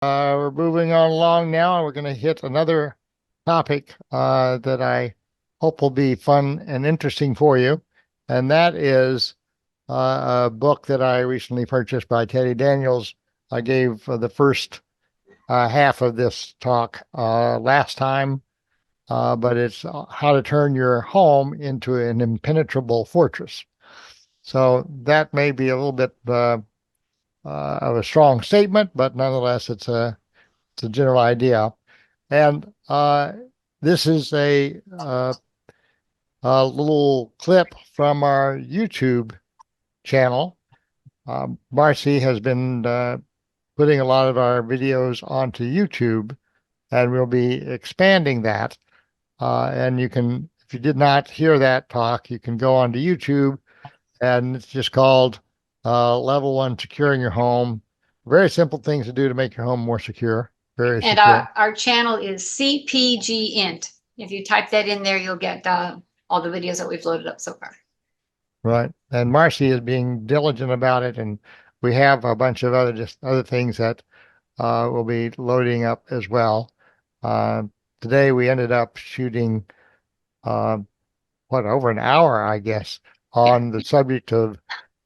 We're moving on along now, and we're going to hit another topic that I hope will be fun and interesting for you. And that is a book that I recently purchased by Teddy Daniels. I gave the first half of this talk last time, but it's how to turn your home into an impenetrable fortress. So that may be a little bit of a strong statement, but nonetheless, it's a general idea. And this is a little clip from our YouTube channel. Marcy has been putting a lot of our videos onto YouTube, and we'll be expanding that. And you can, if you did not hear that talk, you can go onto YouTube, and it's just called Level One Securing Your Home. Very simple things to do to make your home more secure, very And secure. our channel is CPG Int. If you type that in there, you'll get all the videos that we've loaded up so far. Right. And Marcy is being diligent about it, and we have a bunch of other things that we'll be loading up as well. Uh, Today we ended up shooting uh, over an hour, I guess, on the subject of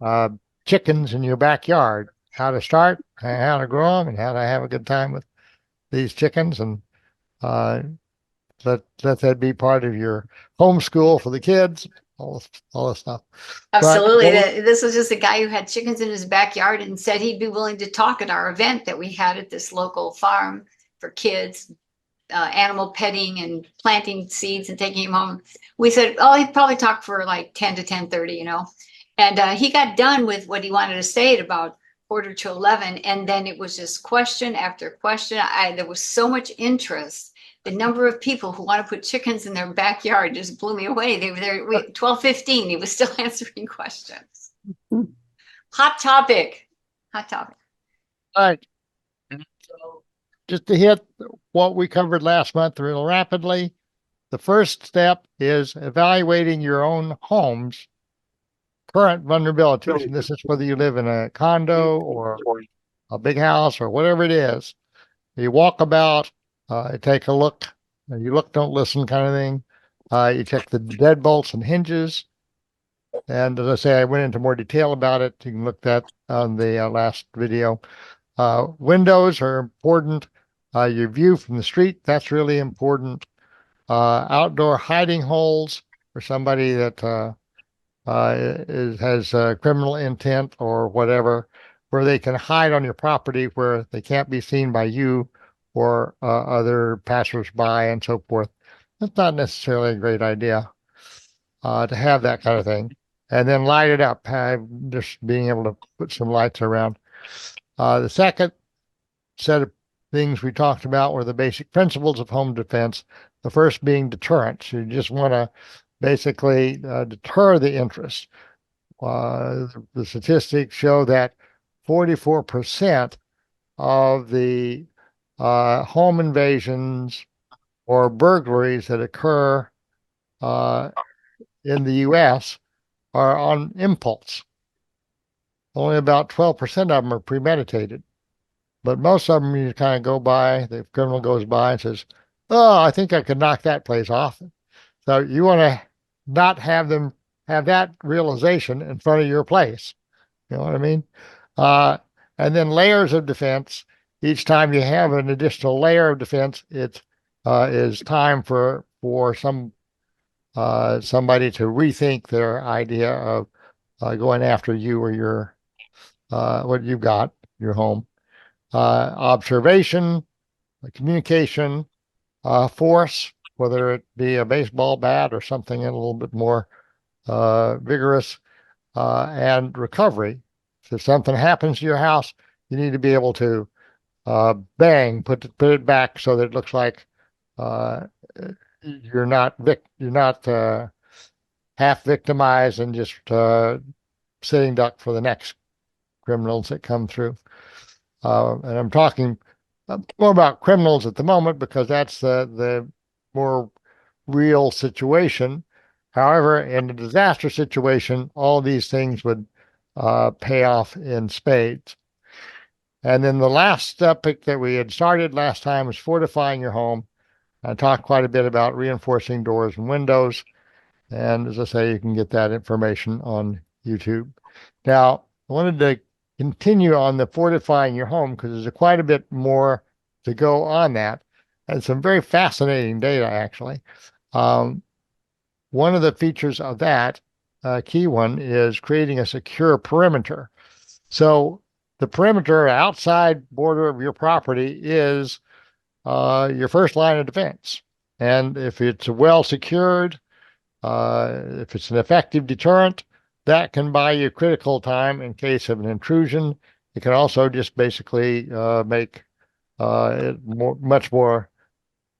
uh, chickens in your backyard, how to start, and how to grow them, and how to have a good time with these chickens, and uh, let that be part of your homeschool for the kids, all this stuff. But Absolutely. well, This was just a guy who had chickens in his backyard and said he'd be willing to talk at our event that we had at this local farm for kids, animal petting and planting seeds and taking him home. We said, oh, he'd probably talk for like 10 to 10:30, you know. And he got done with what he wanted to say at about quarter to 11. And then it was just question after question. There was so much interest. The number of people who want to put chickens in their backyard just blew me away. They were there 12:15. He was still answering questions. Hot topic. Hot topic. all right, just to hit what we covered last month real rapidly, the first step is evaluating your own home's current vulnerabilities. And this is whether you live in a condo or a big house or whatever it is. You walk about, take a look, you look, don't listen kind of thing. You check the deadbolts and hinges. And as I say, I went into more detail about it. You can look that on the last video. Windows are important. Your view from the street, that's really important. Outdoor hiding holes for somebody that has criminal intent or whatever, where they can hide on your property where they can't be seen by you or other passersby and so forth. That's not necessarily a great idea to have that kind of thing. And then light it up, just being able to put some lights around. The second set of things we talked about were the basic principles of home defense. The first being deterrence. You just want to basically deter the interest. The statistics show that 44% of the home invasions or burglaries that occur uh, in the U.S. are on impulse. Only about 12% of them are premeditated. But most of them, you kind of go by, the criminal goes by and says, oh, I think I could knock that place off. So you want to not have them have that realization in front of your place. You know what I mean? Uh, and then layers of defense. Each time you have an additional layer of defense, it is time for somebody to rethink their idea of going after you or your what you've got, your home. Observation, communication, force, whether it be a baseball bat or something a little bit more vigorous, and recovery. If something happens to your house, you need to be able to bang, put it back so that it looks like uh, you're not half victimized and just sitting duck for the next criminals that come through. And I'm talking more about criminals at the moment because that's the more real situation. However, in a disaster situation, all these things would pay off in spades. And then the last topic that we had started last time was fortifying your home. I talked quite a bit about reinforcing doors and windows. And as I say, you can get that information on YouTube. Now, I wanted to continue on the fortifying your home because there's quite a bit more to go on that, and some very fascinating data, actually. One of the features of that, key one, is creating a secure perimeter. So the perimeter outside border of your property is your first line of defense. And if it's well secured, if it's an effective deterrent, that can buy you critical time in case of an intrusion. It can also just basically make it much more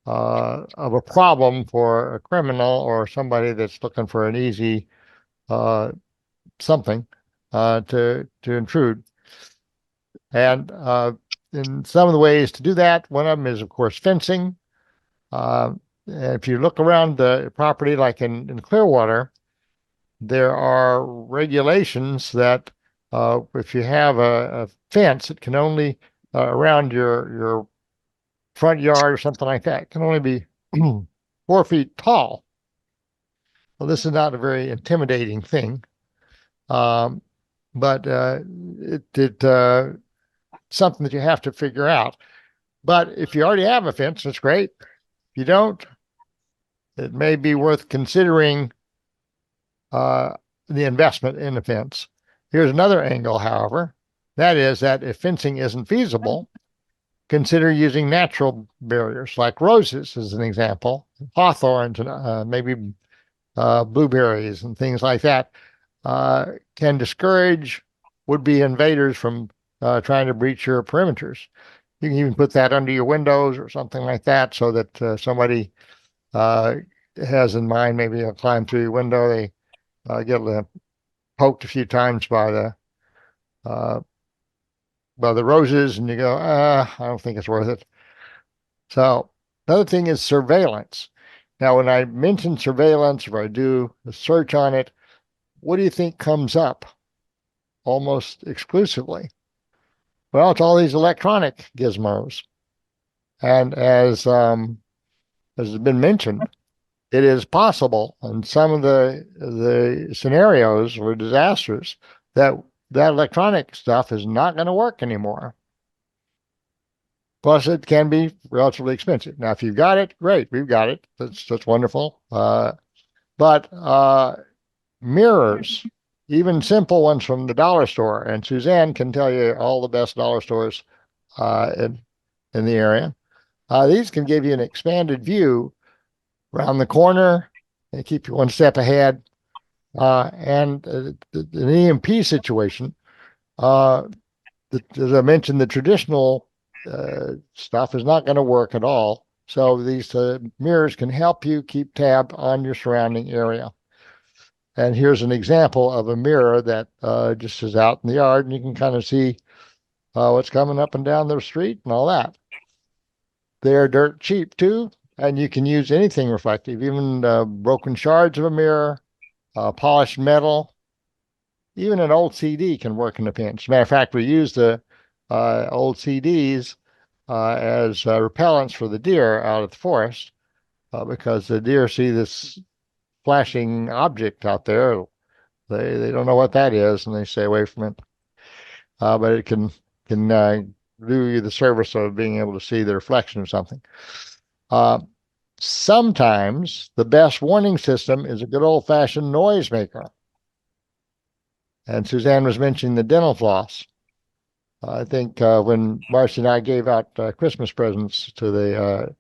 of a problem for a criminal or somebody that's looking for an easy something to intrude. And in some of the ways to do that, one of them is, of course, fencing. If you look around the property, like in Clearwater, there are regulations that if you have a fence, it can only around your front yard or something like that, it can only be 4 feet tall. Well, this is not a very intimidating thing, but it's something that you have to figure out. But if you already have a fence, that's great. If you don't, it may be worth considering the investment in a fence. Here's another angle, however. That is that if fencing isn't feasible, consider using natural barriers like roses as an example, hawthorns, and maybe blueberries and things like that can discourage would-be invaders from trying to breach your perimeters. You can even put that under your windows or something like that so that somebody has in mind maybe they'll climb through your window. They get poked a few times by the roses, and you go, I don't think it's worth it. So another thing is surveillance. Now, when I mention surveillance, or I do a search on it, what do you think comes up almost exclusively? Well, it's all these electronic gizmos. And as has been mentioned, it is possible in some of the scenarios or disasters that electronic stuff is not going to work anymore. Plus, it can be relatively expensive. Now, if you've got it, great, we've got it. That's wonderful. But mirrors, even simple ones from the dollar store, and Suzanne can tell you all the best dollar stores in the area. These can give you an expanded view around the corner and keep you one step ahead. And an EMP situation, as I mentioned, the traditional stuff is not going to work at all. So these mirrors can help you keep tab on your surrounding area. And here's an example of a mirror that just is out in the yard, and you can kind of see what's coming up and down the street and all that. They're dirt cheap too, and you can use anything reflective, even broken shards of a mirror, polished metal, even an old CD can work in a pinch. As a matter of fact, we use the old CDs as repellents for the deer out of the forest because the deer see this flashing object out there. They don't know what that is, and they stay away from it. But it can do you the service of being able to see the reflection of something. Sometimes the best warning system is a good old-fashioned noisemaker. And Suzanne was mentioning the dental floss. I think when Marcy and I gave out Christmas presents to the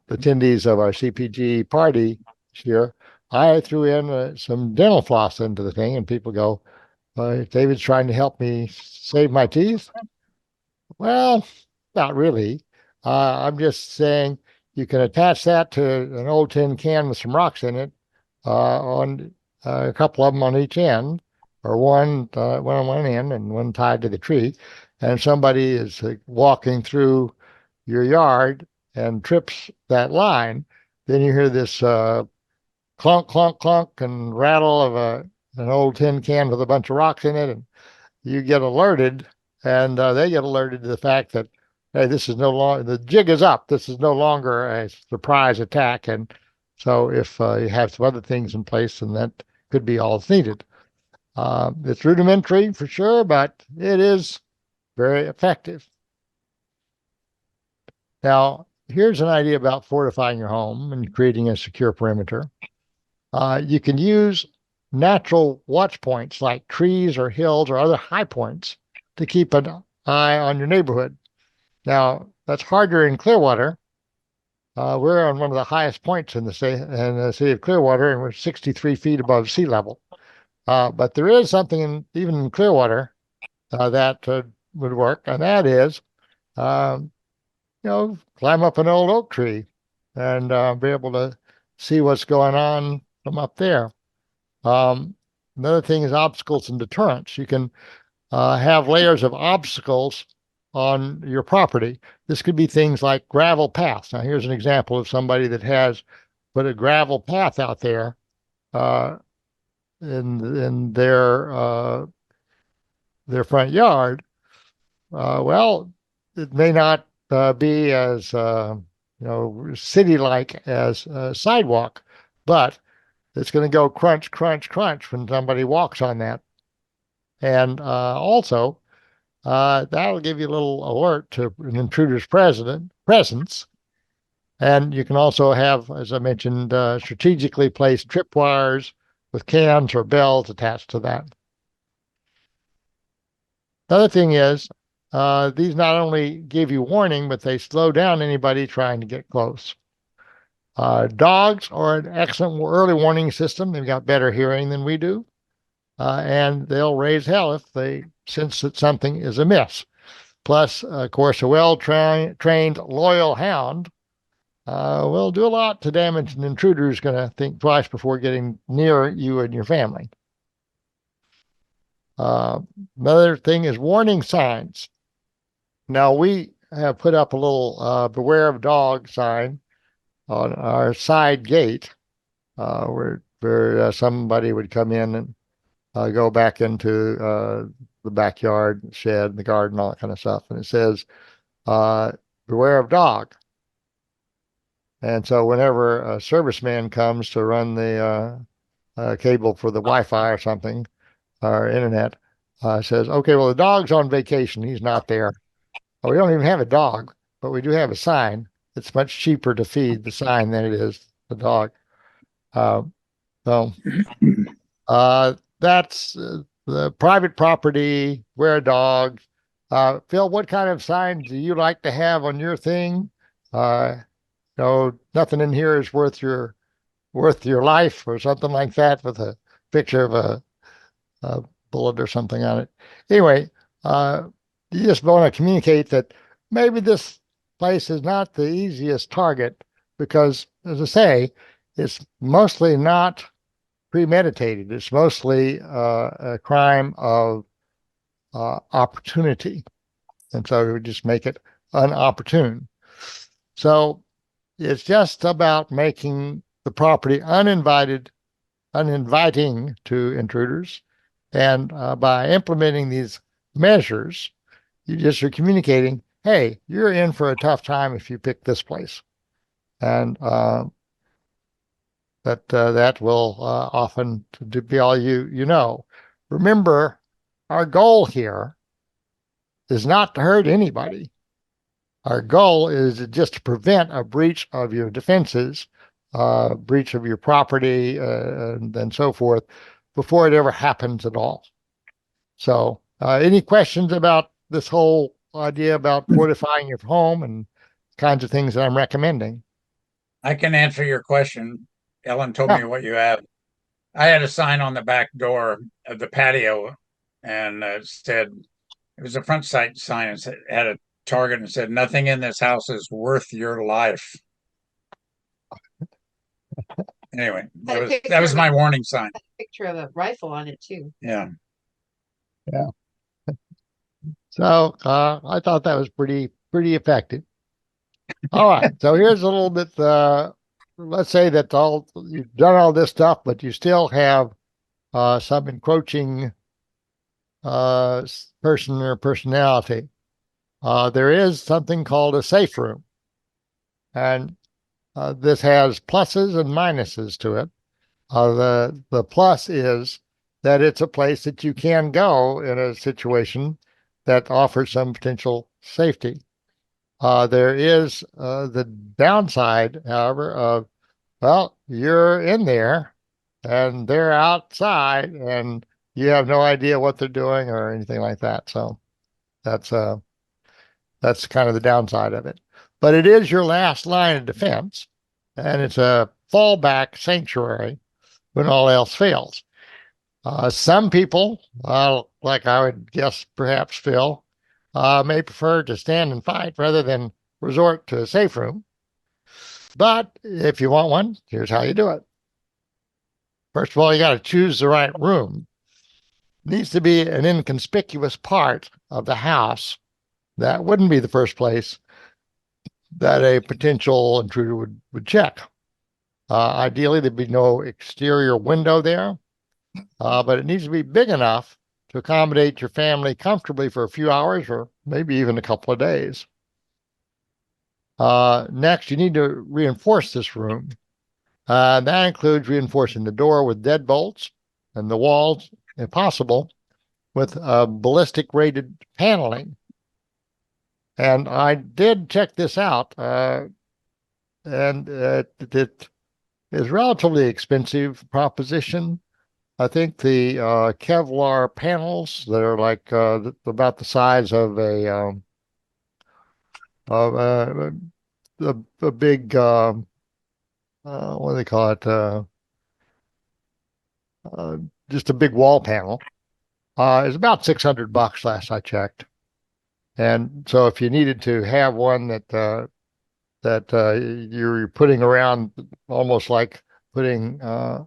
attendees of our CPG party this year, I threw in some dental floss into the thing, and people go, David's trying to help me save my teeth. Well, not really. I'm just saying you can attach that to an old tin can with some rocks in it on a couple of them on each end, or one on one end and one tied to the tree. And if somebody is walking through your yard and trips that line, then you hear this clunk, clunk, clunk, and rattle of an old tin can with a bunch of rocks in it, and you get alerted and they get alerted to the fact that, hey, this is no longer, the jig is up. This is no longer a surprise attack. And so if you have some other things in place, then that could be all that's needed. It's rudimentary for sure, but it is very effective. Now, here's an idea about fortifying your home and creating a secure perimeter. You can use natural watch points like trees or hills or other high points to keep an eye on your neighborhood. Now, that's harder in Clearwater. We're on one of the highest points in the city of Clearwater, and we're 63 feet above sea level. But there is something even in Clearwater that would work, and that is, climb up an old oak tree and be able to see what's going on from up there. Another thing is obstacles and deterrence. You can have layers of obstacles on your property. This could be things like gravel paths. Now, here's an example of somebody that has put a gravel path out there in their front yard. Well, it may not be as city-like as a sidewalk, but it's going to go crunch, crunch, crunch when somebody walks on that. And also, that'll give you a little alert to an intruder's presence. And you can also have, as I mentioned, strategically placed tripwires with cans or bells attached to that. Another thing is, these not only give you warning, but they slow down anybody trying to get close. Dogs are an excellent early warning system. They've got better hearing than we do. And they'll raise hell if they sense that something is amiss. Plus, of course, a well-trained, loyal hound will do a lot to damage an intruder who's going to think twice before getting near you and your family. Another thing is warning signs. Now, we have put up a little beware of dog sign on our side gate where somebody would come in and go back into the backyard, shed, the garden, all that kind of stuff. And it says, beware of dog. And so whenever a serviceman comes to run the cable for the Wi-Fi or something, or internet, says, okay, well, the dog's on vacation. He's not there. Well, we don't even have a dog, but we do have a sign. It's much cheaper to feed the sign than it is the dog. That's the private property, where a dog. Phil, what kind of sign do you like to have on your thing? Nothing in here is worth your life or something like that, with a picture of a bullet or something on it. Anyway, you just want to communicate that maybe this place is not the easiest target because, as I say, it's mostly not premeditated. It's mostly a crime of opportunity. And so we would just make it unopportune. So it's just about making the property uninviting to intruders. And by implementing these measures, you just are communicating, hey, you're in for a tough time if you pick this place. And that will often be all you know. Remember, our goal here is not to hurt anybody. Our goal is just to prevent a breach of your defenses, breach of your property, and so forth, before it ever happens at all. So, any questions about this whole idea about fortifying your home and kinds of things that I'm recommending? I can answer your question. Ellen told me what you have. I had a sign on the back door of the patio, and said, it was a front sight sign, and had a target and said, nothing in this house is worth your life. Anyway, that was my warning sign. Picture of a rifle on it too. Yeah. So I thought that was pretty effective. All right. So here's a little bit, let's say that you've done all this stuff, but you still have some encroaching person or personality. There is something called a safe room, and this has pluses and minuses to it. The plus is that it's a place that you can go in a situation that offers some potential safety. There is the downside, however, of, well, you're in there and they're outside and you have no idea what they're doing or anything like that. So that's that's kind of the downside of it. But it is your last line of defense, and it's a fallback sanctuary when all else fails. Some people, like I would guess perhaps Phil, may prefer to stand and fight rather than resort to a safe room. But if you want one, here's how you do it. First of all, you got to choose the right room. It needs to be an inconspicuous part of the house. That wouldn't be the first place that a potential intruder would check. Ideally, there'd be no exterior window there, but it needs to be big enough to accommodate your family comfortably for a few hours or maybe even a couple of days. Next, you need to reinforce this room. That includes reinforcing the door with deadbolts and the walls, if possible, with ballistic rated paneling. And I did check this out, and it is relatively expensive proposition. I think the Kevlar panels that are like about the size of a big what do they call it? Just a big wall panel. Is about $600 last I checked. And so if you needed to have one that you're putting around, almost like putting the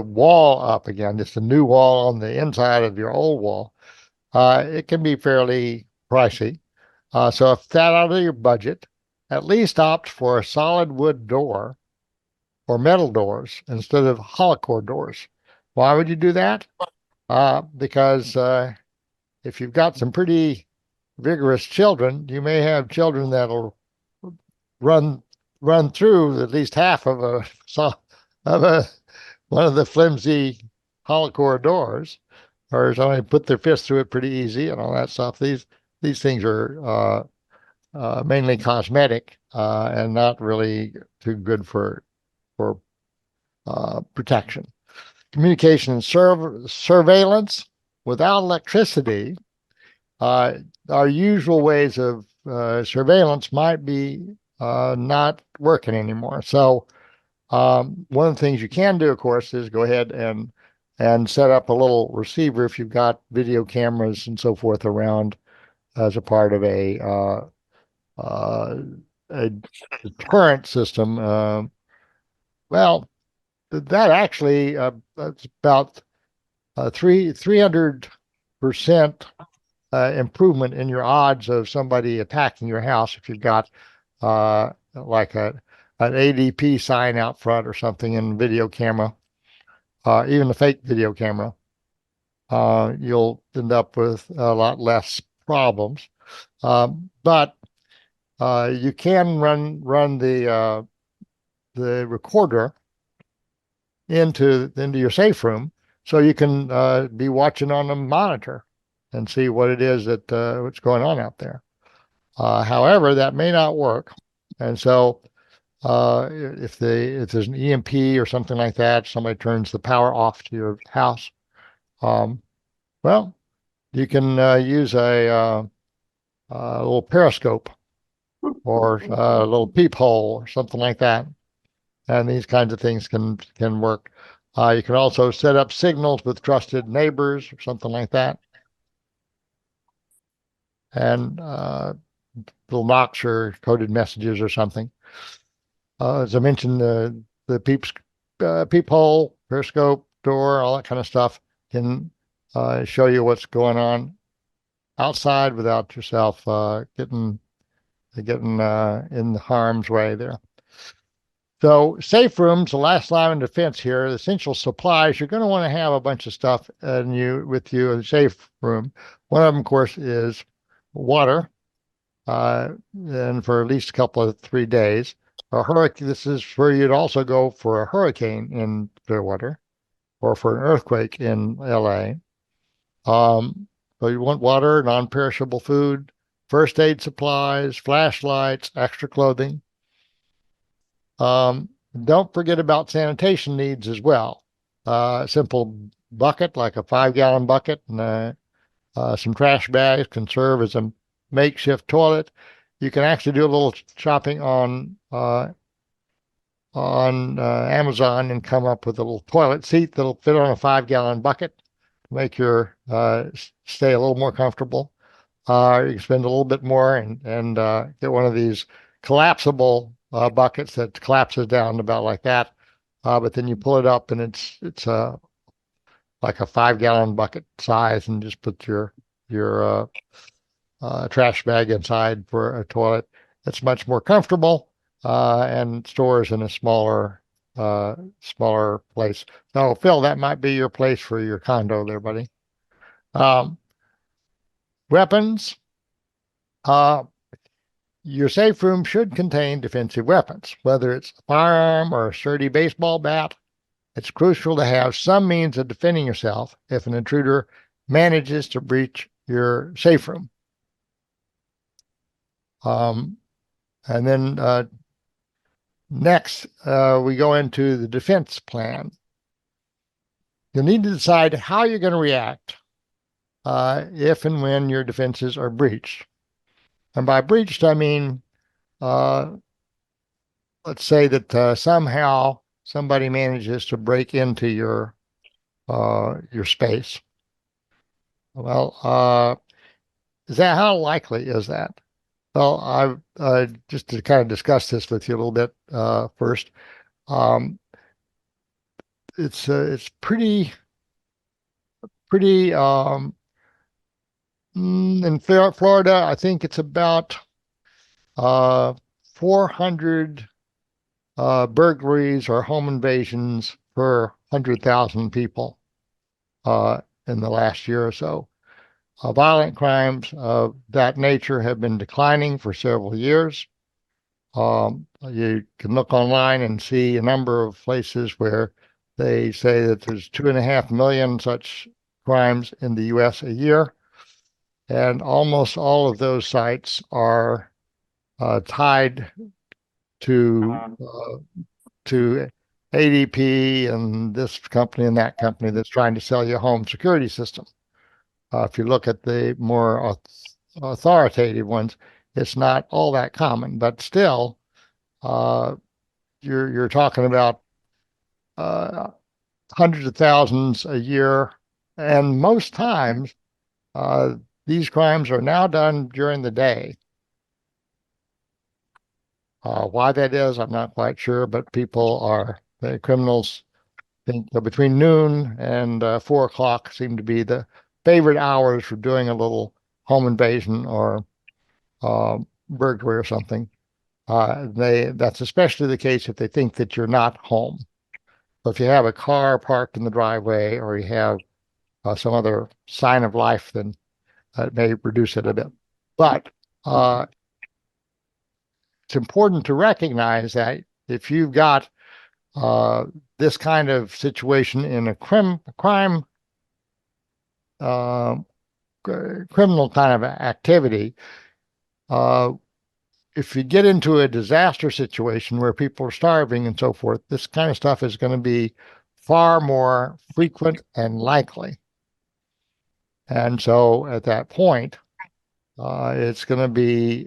wall up again, just a new wall on the inside of your old wall, it can be fairly pricey. So if that out of your budget, at least opt for a solid wood door or metal doors instead of hollow core doors. Why would you do that? Because if you've got some pretty vigorous children, you may have children that'll run through at least half of one of the flimsy hollow core doors, or somebody put their fist through it pretty easy and all that stuff. These things are mainly cosmetic and not really too good for protection. Communication and surveillance without electricity. Our usual ways of surveillance might be not working anymore. So one of the things you can do, of course, is go ahead and set up a little receiver if you've got video cameras and so forth around as a part of a current system. Well, that actually that's about 300% improvement in your odds of somebody attacking your house if you've got like an ADP sign out front or something in video camera, even a fake video camera. You'll end up with a lot less problems. But you can run the recorder into your safe room, so you can be watching on a monitor and see what it is that what's going on out there. However, that may not work, and so if there's an EMP or something like that, somebody turns the power off to your house. Well, you can use a little periscope or a little peephole or something like that. And these kinds of things can work. You can also set up signals with trusted neighbors or something like that. And little knocks or coded messages or something. As I mentioned, the peephole, periscope, door, all that kind of stuff can show you what's going on outside without yourself getting in harm's way there. So safe rooms, the last line of defense here, the essential supplies, you're going to want to have a bunch of stuff with you in a safe room. One of them, of course, is water, and for at least a couple of 3 days. A hurricane, this is where you'd also go for a hurricane in Clearwater or for an earthquake in LA. So you want water, non-perishable food, first aid supplies, flashlights, extra clothing. Don't forget about sanitation needs as well. A simple bucket, like a 5-gallon bucket, and some trash bags can serve as a makeshift toilet. You can actually do a little shopping on Amazon and come up with a little toilet seat that'll fit on a 5-gallon bucket to make your stay a little more comfortable. You can spend a little bit more and get one of these collapsible buckets that collapses down about like that. But then you pull it up and it's like a 5-gallon bucket size, and just put your trash bag inside for a toilet. It's much more comfortable and stores in a smaller place. So Phil, that might be your place for your condo there, buddy. Weapons. Your safe room should contain defensive weapons, whether it's a firearm or a sturdy baseball bat. It's crucial to have some means of defending yourself if an intruder manages to breach your safe room. And then next, we go into the defense plan. You'll need to decide how you're going to react if and when your defenses are breached. And by breached, I mean, let's say that somehow somebody manages to break into your space. Well, how likely is that? Well, I've just to kind of discuss this with you a little bit first. It's pretty in Florida. I think it's about 400 burglaries or home invasions per 100,000 people in the last year or so. Violent crimes of that nature have been declining for several years. You can look online and see a number of places where they say that there's 2.5 million such crimes in the U.S. a year. And almost all of those sites are tied to ADP and this company and that company that's trying to sell you a home security system. If you look at the more authoritative ones, it's not all that common, but still, you're talking about hundreds of thousands a year, and most times these crimes are now done during the day. Why that is, I'm not quite sure, but the criminals think that between noon and 4 o'clock seem to be the favorite hours for doing a little home invasion or burglary or something. That's especially the case if they think that you're not home. So if you have a car parked in the driveway or you have some other sign of life, then that may reduce it a bit. But it's important to recognize that if you've got this kind of situation in a criminal kind of activity, if you get into a disaster situation where people are starving and so forth, this kind of stuff is going to be far more frequent and likely. And so at that point, it's going to be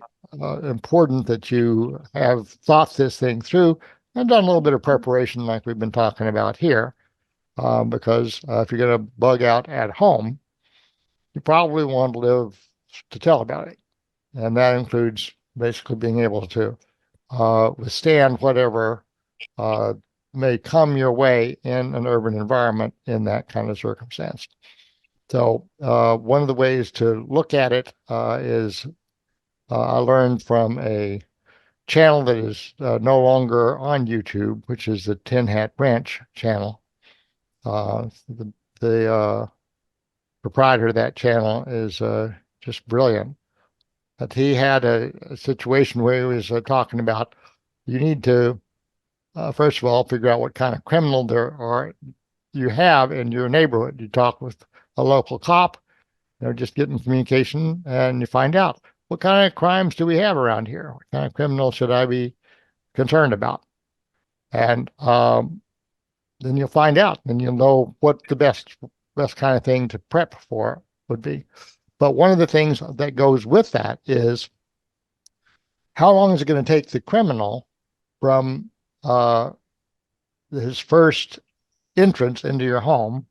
important that you have thought this thing through and done a little bit of preparation like we've been talking about here. Because if you're going to bug out at home, you probably want to live to tell about it. And that includes basically being able to withstand whatever may come your way in an urban environment in that kind of circumstance. So one of the ways to look at it is I learned from a channel that is no longer on YouTube, which is the Tin Hat Ranch channel. The proprietor of that channel is just brilliant. But he had a situation where he was talking about you need to, first of all, figure out what kind of criminal there are you have in your neighborhood. You talk with a local cop, just getting communication, and you find out what kind of crimes do we have around here? What kind of criminal should I be concerned about? And then you'll find out, and you'll know what the best kind of thing to prep for would be. But one of the things that goes with that is how long is it going to take the criminal from his first entrance into your home?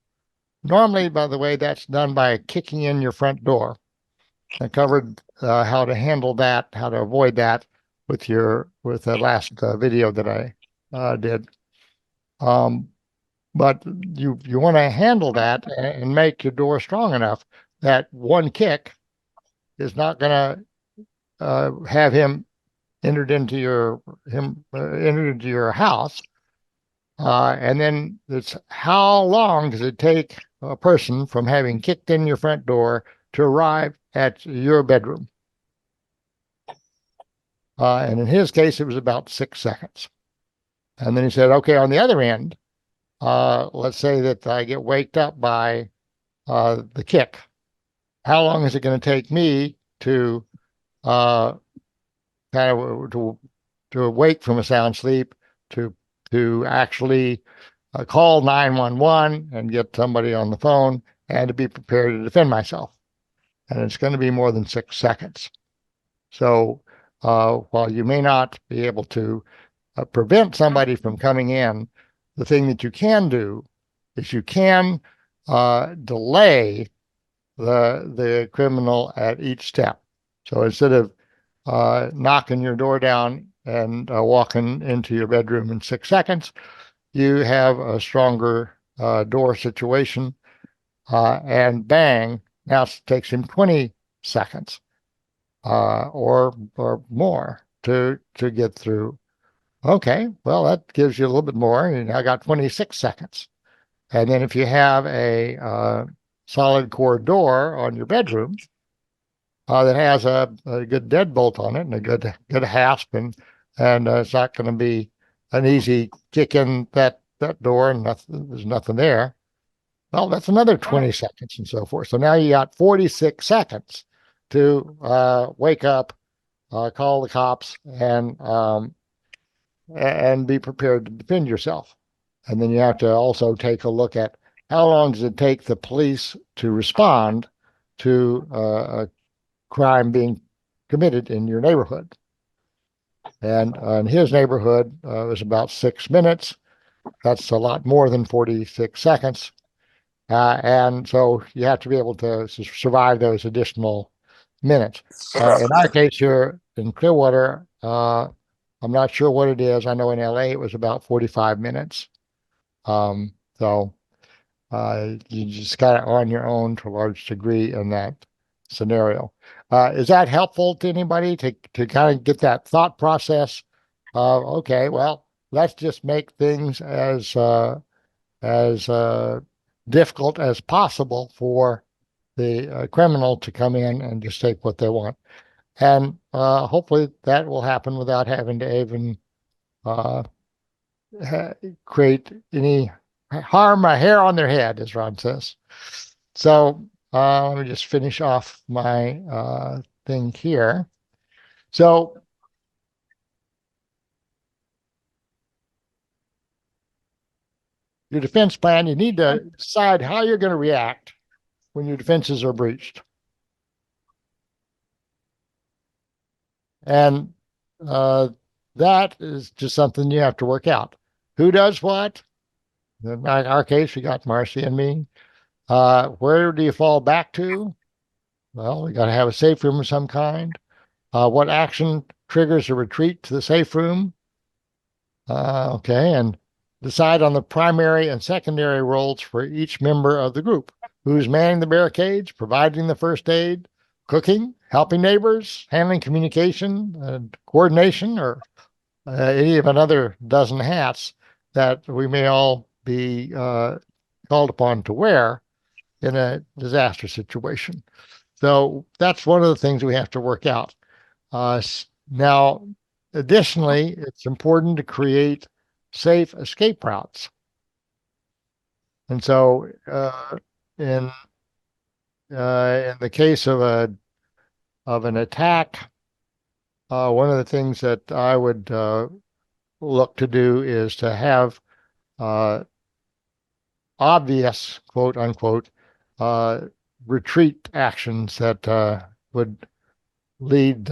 Normally, by the way, that's done by kicking in your front door. I covered how to handle that, how to avoid that with the last video that I did. But you want to handle that and make your door strong enough that one kick is not going to have him entered into your house. And then it's how long does it take a person from having kicked in your front door to arrive at your bedroom? And in his case, it was about 6 seconds. And then he said, okay, on the other end, let's say that I get waked up by the kick. How long is it going to take me to kind of to awake from a sound sleep to actually call 911 and get somebody on the phone and to be prepared to defend myself? And it's going to be more than 6 seconds. So while you may not be able to prevent somebody from coming in, the thing that you can do is you can delay the criminal at each step. So instead of knocking your door down and walking into your bedroom in 6 seconds, you have a stronger door situation, and bang, now it takes him 20 seconds or more to get through. Okay, well, that gives you a little bit more. You now got 26 seconds. And then if you have a solid core door on your bedroom that has a good deadbolt on it and a good hasp, and it's not going to be an easy kick in that door and there's nothing there. Well, that's another 20 seconds and so forth. So now you got 46 seconds to wake up, call the cops, and be prepared to defend yourself. And then you have to also take a look at how long does it take the police to respond to a crime being committed in your neighborhood. And in his neighborhood, it was about 6 minutes. That's a lot more than 46 seconds. And so you have to be able to survive those additional minutes. In our case here in Clearwater, I'm not sure what it is. I know in LA it was about 45 minutes. So you just got it on your own to a large degree in that scenario. Is that helpful to anybody to kind of get that thought process of, okay, well, let's just make things as difficult as possible for the criminal to come in and just take what they want. And hopefully that will happen without having to even create any harm, a hair on their head, as Ron says. So let me just finish off my thing here. So your defense plan, you need to decide how you're going to react when your defenses are breached. And that is just something you have to work out. Who does what? In our case, we got Marcy and me. Where do you fall back to? Well, we got to have a safe room of some kind. What action triggers a retreat to the safe room? Okay, and decide on the primary and secondary roles for each member of the group. Who's manning the barricades, providing the first aid, cooking, helping neighbors, handling communication and coordination, or any of another dozen hats that we may all be called upon to wear in a disaster situation. So that's one of the things we have to work out. Now, additionally, it's important to create safe escape routes. And so, in the case of an attack, one of the things that I would look to do is to have obvious, quote unquote, retreat actions that would lead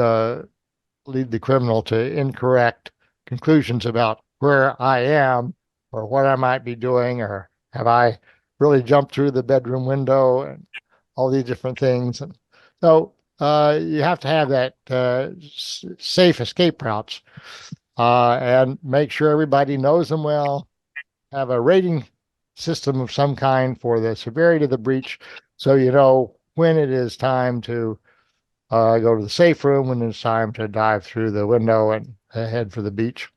lead the criminal to incorrect conclusions about where I am or what I might be doing, or have I really jumped through the bedroom window, and all these different things. And so you have to have that safe escape routes and make sure everybody knows them well, have a rating system of some kind for the severity of the breach, so you know when it is time to go to the safe room, when it's time to dive through the window and head for the beach.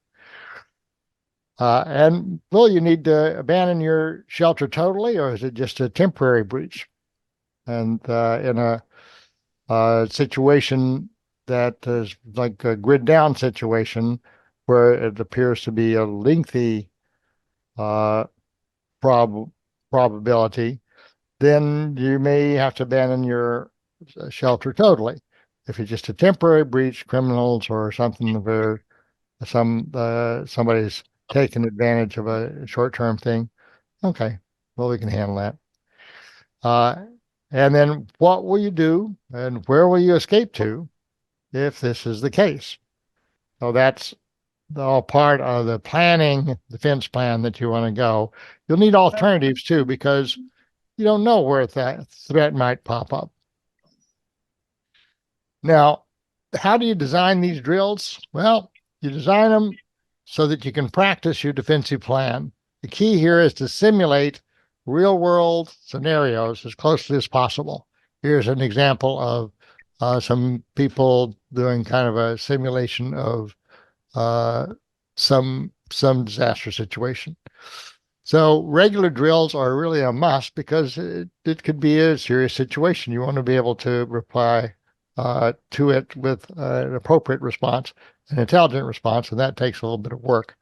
And will you need to abandon your shelter totally, or is it just a temporary breach? And in a situation that is like a grid down situation, where it appears to be a lengthy probability, then you may have to abandon your shelter totally. If it's just a temporary breach, criminals or something where somebody's taken advantage of a short-term thing, okay, well, we can handle that. And then what will you do and where will you escape to if this is the case? So that's all part of the planning, defense plan that you want to go. You'll need alternatives too, because you don't know where that threat might pop up. Now, how do you design these drills? Well, you design them so that you can practice your defensive plan. The key here is to simulate real world scenarios as closely as possible. Here's an example of some people doing kind of a simulation of some disaster situation. So regular drills are really a must, because it could be a serious situation. You want to be able to reply to it with an appropriate response, an intelligent response, and that takes a little bit of work.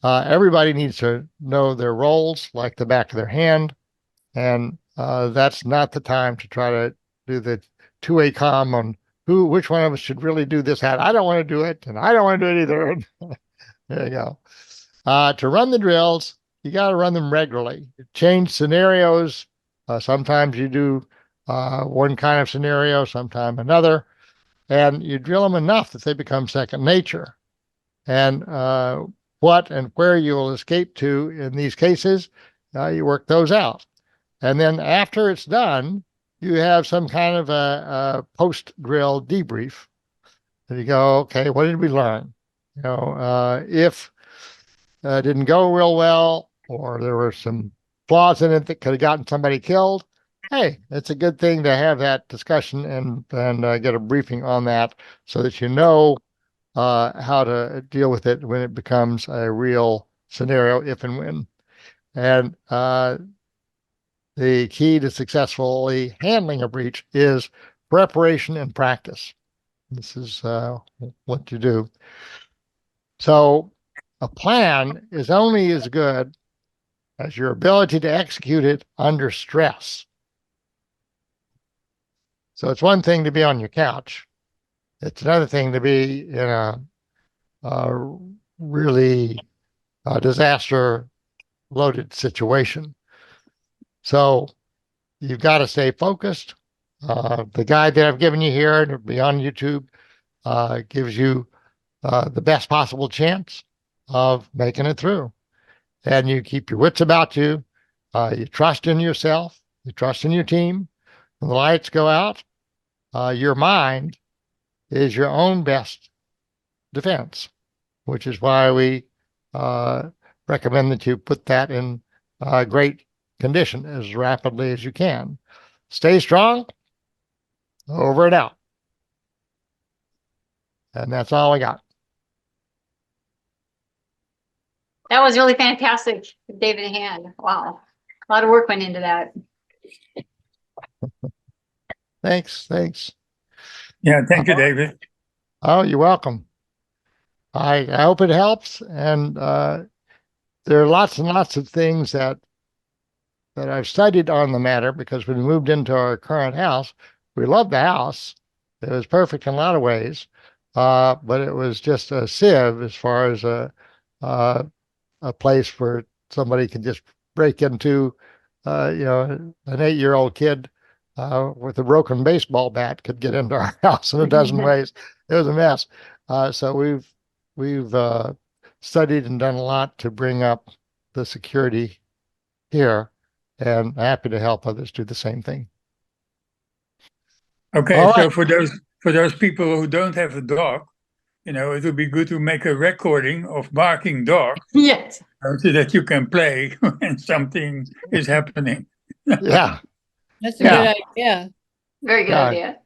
Everybody needs to know their roles like the back of their hand, and that's not the time to try to do the two-way comm on which one of us should really do this. I don't want to do it, and I don't want to do it either. There you go. To run the drills, you got to run them regularly. Change scenarios. Sometimes you do one kind of scenario, sometimes another, and you drill them enough that they become second nature. And what and where you will escape to in these cases, you work those out. And then after it's done, you have some kind of a post-drill debrief. And you go, okay, what did we learn? You know, if it didn't go real well, or there were some flaws in it that could have gotten somebody killed, hey, it's a good thing to have that discussion and get a briefing on that, so that you know how to deal with it when it becomes a real scenario, if and when. And the key to successfully handling a breach is preparation and practice. This is what you do. So a plan is only as good as your ability to execute it under stress. So it's one thing to be on your couch. It's another thing to be in a really disaster loaded situation. So you've got to stay focused. The guide that I've given you here, and it'll be on YouTube, gives you the best possible chance of making it through. And you keep your wits about you. You trust in yourself. You trust in your team. When the lights go out, your mind is your own best defense, which is why we recommend that you put that in great condition as rapidly as you can. Stay strong. Over and out. And that's all I got. That was really fantastic, David Hand. Wow. A lot of work went into that. Thanks. Yeah, thank you, David. Oh, you're welcome. I hope it helps. And there are lots and lots of things that I've studied on the matter, because when we moved into our current house, we loved the house. It was perfect in a lot of ways. But it was just a sieve as far as a place where somebody could just break into, an 8-year-old kid with a broken baseball bat could get into our house in a dozen ways. It was a mess. So we've studied and done a lot to bring up the security here, and happy to help others do the same thing. Okay, All so right. for those people who don't have a dog, it would be good to make a recording of barking dog Yes. so that you can play when something is happening. Yeah. That's a Yeah. good idea. Very good Yeah. idea.